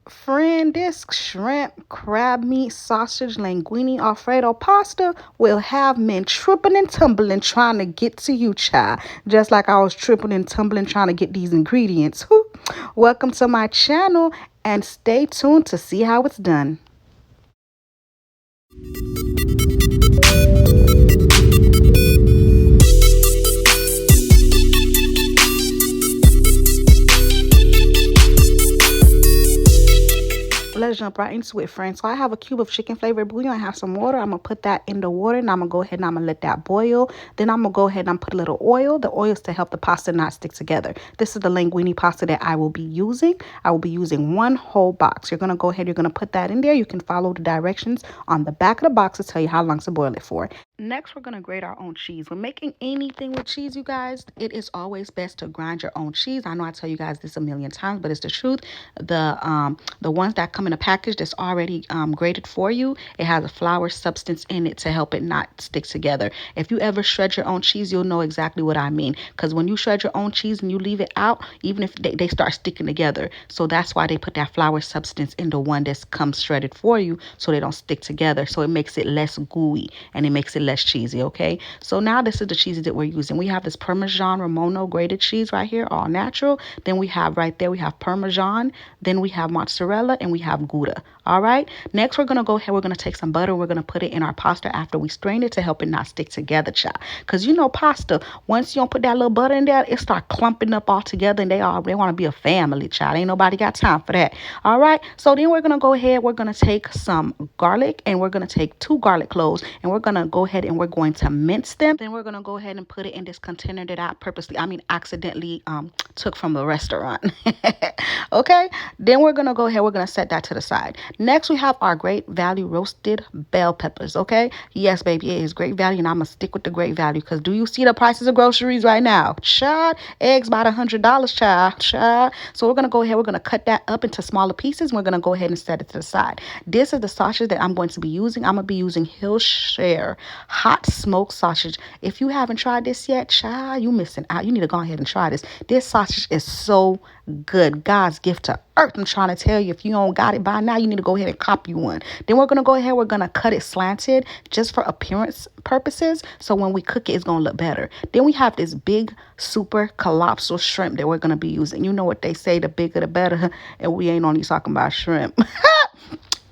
Friend, this shrimp, crab meat, sausage, linguine, Alfredo pasta will have men tripping and tumbling trying to get to you, child. Just like I was tripping and tumbling trying to get these ingredients. Whew. Welcome to my channel and stay tuned to see how it's done. Let's jump right into it, friends. So I have a cube of chicken flavored bouillon. I have some water. I'm gonna put that in the water, and I'm gonna go ahead and I'm gonna let that boil. Then I'm gonna go ahead and put a little oil. The oil is to help the pasta not stick together. This is the linguine pasta that I will be using. I will be using one whole box. You're gonna go ahead. You're gonna put that in there. You can follow the directions on the back of the box to tell you how long to boil it for. Next, we're going to grate our own cheese. When making anything with cheese, you guys, it is always best to grind your own cheese. I know I tell you guys this a million times, but it's the truth. The ones that come in a package that's already grated for you, it has a flour substance in it to help it not stick together. If you ever shred your own cheese, you'll know exactly what I mean. Because when you shred your own cheese and you leave it out, even if they start sticking together. So that's why they put that flour substance in the one that comes shredded for you so they don't stick together. So it makes it less gooey and it makes it less cheesy. Okay, so now this is the cheeses that we're using. We have this Parmesan Romano grated cheese right here, all natural. Then we have right there, we have Parmesan. Then we have mozzarella and we have Gouda. All right, next we're gonna go ahead, we're gonna take some butter, we're gonna put it in our pasta after we strain it to help it not stick together, child. Because you know pasta, once you don't put that little butter in there, it start clumping up all together, and they want to be a family, child. Ain't nobody got time for that. All right, so then we're gonna go ahead, we're gonna take some garlic, and we're gonna take two garlic cloves, and we're gonna go ahead and we're going to mince them. Then we're gonna go ahead and put it in this container that I accidentally took from the restaurant. Okay, then we're gonna go ahead, we're gonna set that to the side. Next, we have our great value roasted bell peppers. Okay, yes, baby, it is great value, and I'm gonna stick with the great value because do you see the prices of groceries right now? Child, eggs about $100, child. So we're gonna go ahead, we're gonna cut that up into smaller pieces, and we're gonna go ahead and set it to the side. This is the sausage that I'm going to be using. I'm gonna be using Hillshire hot smoked sausage. If you haven't tried this yet, child, you missing out. You need to go ahead and try this. This sausage is so good. God's gift to earth. I'm trying to tell you, if you don't got it by now, you need to go ahead and copy one. Then we're gonna go ahead, we're gonna cut it slanted just for appearance purposes. So when we cook it, it's gonna look better. Then we have this big super colossal shrimp that we're gonna be using. You know what they say, the bigger the better, and we ain't only talking about shrimp.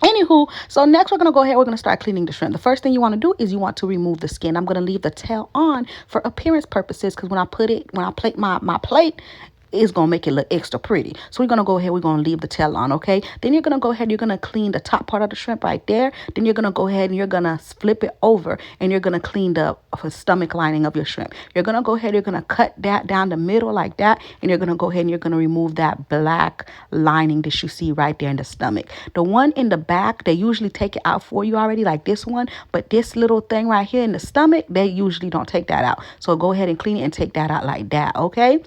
Anywho, so next we're going to go ahead, we're going to start cleaning the shrimp. The first thing you want to do is you want to remove the skin. I'm going to leave the tail on for appearance purposes because when I plate my plate, it's going to make it look extra pretty. So we're going to go ahead, we're going to leave the tail on, okay? Then you're going to go ahead, you're going to clean the top part of the shrimp right there. Then you're going to go ahead and you're going to flip it over and you're going to clean the stomach lining of your shrimp. You're going to go ahead, you're going to cut that down the middle like that, and you're going to go ahead and you're going to remove that black lining that you see right there in the stomach. The one in the back, they usually take it out for you already, like this one, but this little thing right here in the stomach, they usually don't take that out. So go ahead and clean it and take that out like that, okay?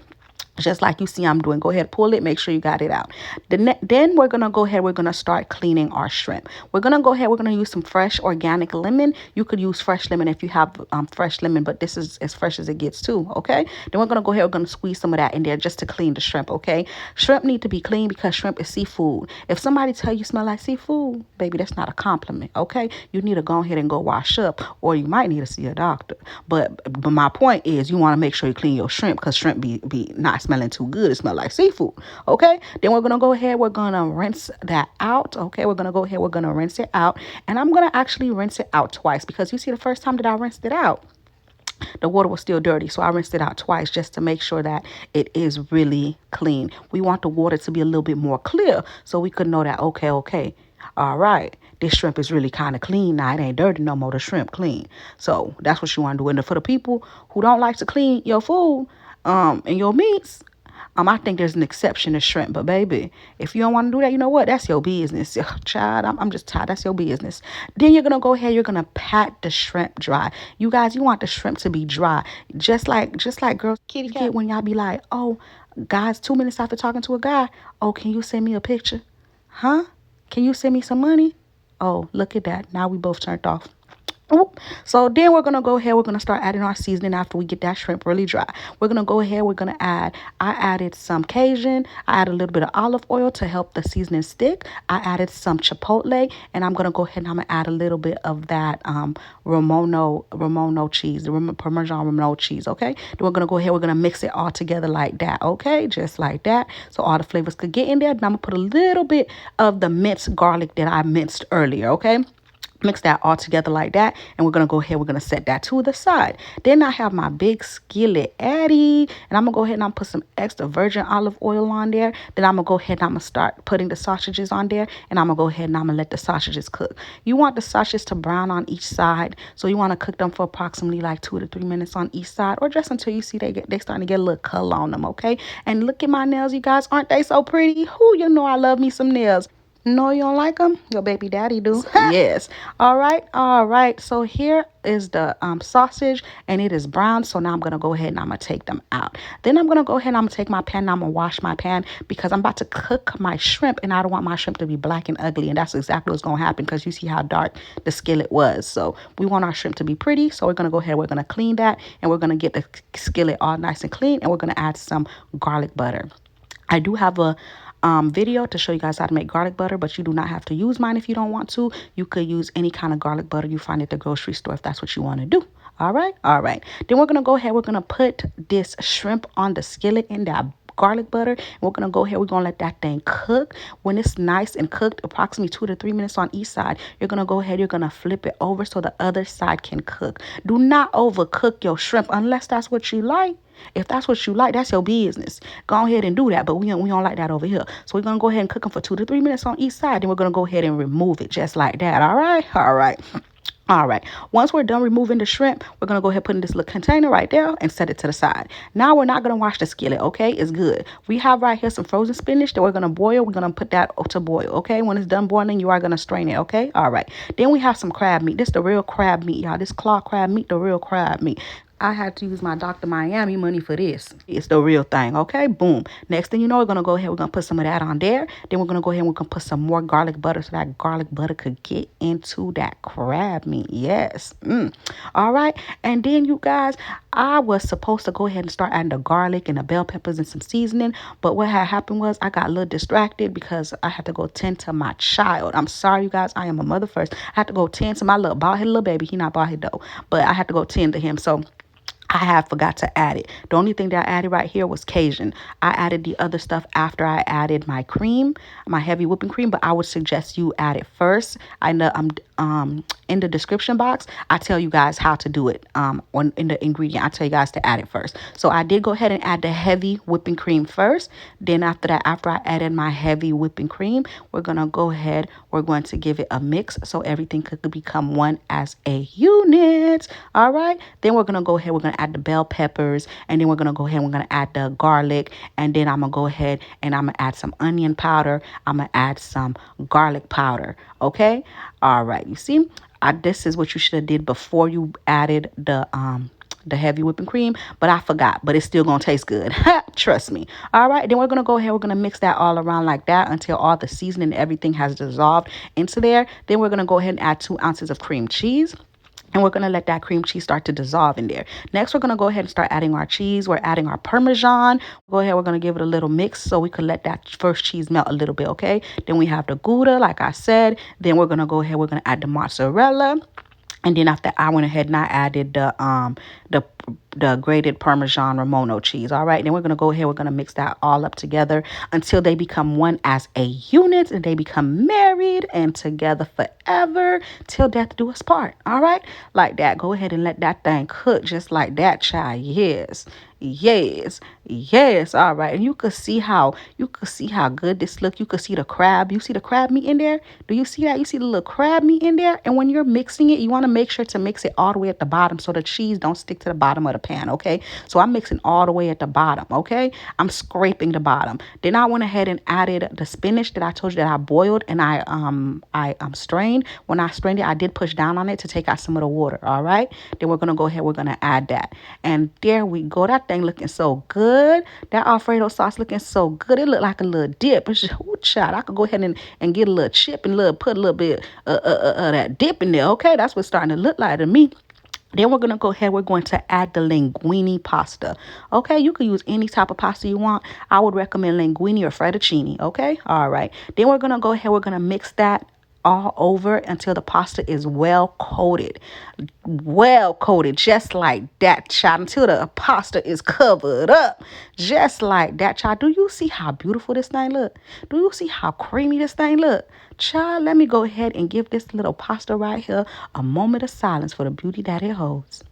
Just like you see I'm doing. Go ahead, pull it, make sure you got it out. Then we're going to go ahead, we're going to start cleaning our shrimp. We're going to go ahead, we're going to use some fresh organic lemon. You could use fresh lemon if you have fresh lemon, but this is as fresh as it gets too, okay? Then we're going to go ahead, we're going to squeeze some of that in there just to clean the shrimp, okay? Shrimp need to be clean because shrimp is seafood. If somebody tell you smell like seafood, baby, that's not a compliment, okay? You need to go ahead and go wash up, or you might need to see a doctor. But my point is you want to make sure you clean your shrimp because shrimp be not smelling too good. It smell like seafood. Okay. Then we're going to go ahead. We're going to rinse that out. Okay. We're going to go ahead. We're going to rinse it out. And I'm going to actually rinse it out twice because you see the first time that I rinsed it out, the water was still dirty. So I rinsed it out twice just to make sure that it is really clean. We want the water to be a little bit more clear so we could know that, okay. All right, this shrimp is really kind of clean now. It ain't dirty no more. The shrimp clean. So that's what you want to do. And for the people who don't like to clean your food, and your meats, I think there's an exception to shrimp. But baby, if you don't want to do that, you know what? That's your business, child. I'm just tired. That's your business. Then you're gonna go ahead. You're gonna pat the shrimp dry. You guys, you want the shrimp to be dry, just like girls kitty cat when y'all be like, oh, guys, 2 minutes after talking to a guy, oh, can you send me a picture? Huh? Can you send me some money? Oh, look at that. Now we both turned off. Oop. So then we're gonna go ahead. We're gonna start adding our seasoning after we get that shrimp really dry. We're gonna go ahead. We're gonna add. I added some Cajun. I added a little bit of olive oil to help the seasoning stick. I added some chipotle, and I'm gonna go ahead and I'm gonna add a little bit of that Romano cheese, the Parmesan Romano cheese. Okay. Then we're gonna go ahead. We're gonna mix it all together like that. Okay, just like that, so all the flavors could get in there. Then I'm gonna put a little bit of the minced garlic that I minced earlier. Okay. Mix that all together like that, and we're gonna go ahead, we're gonna set that to the side. Then I have my big skillet Addy, and I'm gonna go ahead and I'm put some extra virgin olive oil on there. Then I'm gonna go ahead and I'm gonna start putting the sausages on there, and I'm gonna go ahead and I'm gonna let the sausages cook. You want the sausages to brown on each side, so you want to cook them for approximately like 2 to 3 minutes on each side, or just until you see they starting to get a little color on them. Okay. And look at my nails, you guys, aren't they so pretty? Who, you know I love me some nails. No, you don't like them? Your baby daddy do. Yes. All right. All right. So here is the sausage, and it is brown. So now I'm going to go ahead and I'm going to take them out. Then I'm going to go ahead and I'm going to take my pan and I'm going to wash my pan because I'm about to cook my shrimp, and I don't want my shrimp to be black and ugly. And that's exactly what's going to happen because you see how dark the skillet was. So we want our shrimp to be pretty. So we're going to go ahead. We're going to clean that, and we're going to get the skillet all nice and clean, and we're going to add some garlic butter. I do have a video to show you guys how to make garlic butter, but you do not have to use mine if you don't want to. You could use any kind of garlic butter you find at the grocery store if that's what you want to do. All right. All right. Then we're going to go ahead. We're going to put this shrimp on the skillet in that garlic butter. And we're going to go ahead. We're going to let that thing cook. When it's nice and cooked, approximately 2 to 3 minutes on each side, you're going to go ahead. You're going to flip it over so the other side can cook. Do not overcook your shrimp unless that's what you like. If that's what you like, that's your business. Go ahead and do that, but we don't like that over here. So we're going to go ahead and cook them for 2 to 3 minutes on each side. Then we're going to go ahead and remove it just like that. All right? All right. All right. Once we're done removing the shrimp, we're going to go ahead and put in this little container right there and set it to the side. Now we're not going to wash the skillet, okay? It's good. We have right here some frozen spinach that we're going to boil. We're going to put that to boil, okay? When it's done boiling, you are going to strain it, okay? All right. Then we have some crab meat. This is the real crab meat, y'all. This claw crab meat, the real crab meat. I had to use my Dr. Miami money for this. It's the real thing, okay? Boom. Next thing you know, we're going to go ahead. We're going to put some of that on there. Then we're going to go ahead and we're going to put some more garlic butter so that garlic butter could get into that crab meat. Yes. All right. And then, you guys, I was supposed to go ahead and start adding the garlic and the bell peppers and some seasoning. But what had happened was I got a little distracted because I had to go tend to my child. I'm sorry, you guys. I am a mother first. I had to go tend to my little bald-headed little baby. He not bald-headed though. But I had to go tend to him. So I have forgot to add it. The only thing that I added right here was Cajun. I added the other stuff after I added my cream, my heavy whipping cream, but I would suggest you add it first. I know in the description box, I tell you guys how to do it. In the ingredient, I tell you guys to add it first. So I did go ahead and add the heavy whipping cream first. Then after that, after I added my heavy whipping cream, we're gonna go ahead. We're going to give it a mix so everything could become one as a unit. All right. Then we're gonna go ahead. We're gonna add the bell peppers, and then we're gonna go ahead. We're gonna add the garlic, and then I'm gonna go ahead and I'm gonna add some onion powder. I'm gonna add some garlic powder. Okay. All right. You see, this is what you should have did before you added the heavy whipping cream, but I forgot, but it's still gonna taste good. Trust me. All right, then we're gonna go ahead, we're gonna mix that all around like that until all the seasoning and everything has dissolved into there. Then we're gonna go ahead and add 2 ounces of cream cheese. And we're going to let that cream cheese start to dissolve in there. Next, we're going to go ahead and start adding our cheese. We're adding our Parmesan. Go ahead. We're going to give it a little mix so we could let that first cheese melt a little bit, okay? Then we have the Gouda, like I said. Then we're going to go ahead. We're going to add the mozzarella. And then after I went ahead and I added the grated Parmesan Romano cheese. All right. Then we're going to go ahead. We're going to mix that all up together until they become one as a unit and they become married and together forever till death do us part. All right. Like that. Go ahead and let that thing cook just like that, child. Yes. Yes. Yes. All right. And you could see how good this look. You could see the crab. You see the crab meat in there? Do you see that? You see the little crab meat in there? And when you're mixing it, you want to make sure to mix it all the way at the bottom so the cheese don't stick to the bottom of the pan. Okay. So I'm mixing all the way at the bottom. Okay. I'm scraping the bottom. Then I went ahead and added the spinach that I told you that I boiled and I strained. When I strained it, I did push down on it to take out some of the water. All right. Then we're going to go ahead. We're going to add that. And there we go. That thing looking so good. That Alfredo sauce looking so good. It look like a little dip. It's just, ooh, child, I could go ahead and get a little chip and put a little bit that dip in there. Okay, that's what's starting to look like to me. Then we're going to go ahead. We're going to add the linguine pasta. Okay, you can use any type of pasta you want. I would recommend linguine or fettuccine. Okay, all right. Then we're going to go ahead. We're going to mix that all over until the pasta is well coated, just like that, child, until the pasta is covered up, just like that, child. Do you see how beautiful this thing look? Do you see how creamy this thing look? Child, let me go ahead and give this little pasta right here a moment of silence for the beauty that it holds.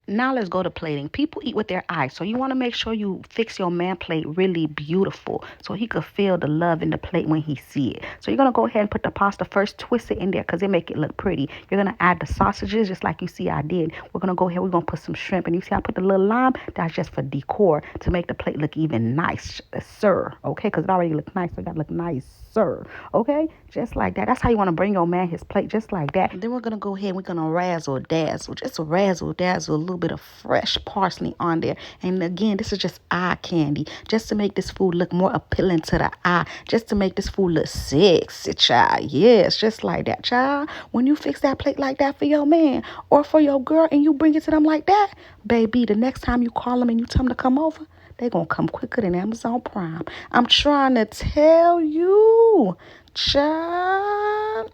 Now let's go to plating. People eat with their eyes. So you want to make sure you fix your man plate really beautiful so he could feel the love in the plate when he see it. So you're going to go ahead and put the pasta first, twist it in there because it make it look pretty. You're going to add the sausages just like you see I did. We're going to go ahead. We're going to put some shrimp. And you see I put the little lime? That's just for decor to make the plate look even nice, sir. Okay? Because it already looks nice. So it got to look nice, sir. Okay? Just like that. That's how you want to bring your man his plate, just like that. And then we're going to go ahead. We're going to razzle dazzle. Just razzle dazzle a little bit of fresh parsley on there. And again, this is just eye candy, just to make this food look more appealing to the eye, just to make this food look sexy, child. Yes, just like that, child. When you fix that plate like that for your man or for your girl and you bring it to them like that, baby, the next time you call them and you tell them to come over, they're going to come quicker than Amazon Prime. I'm trying to tell you, child.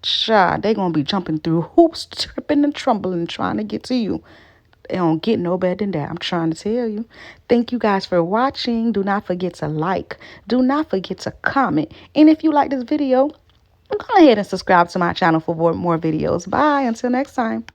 Child, they're going to be jumping through hoops, tripping and trembling, trying to get to you. They don't get no better than that. I'm trying to tell you. Thank you guys for watching. Do not forget to like. Do not forget to comment. And if you like this video, go ahead and subscribe to my channel for more videos. Bye. Until next time.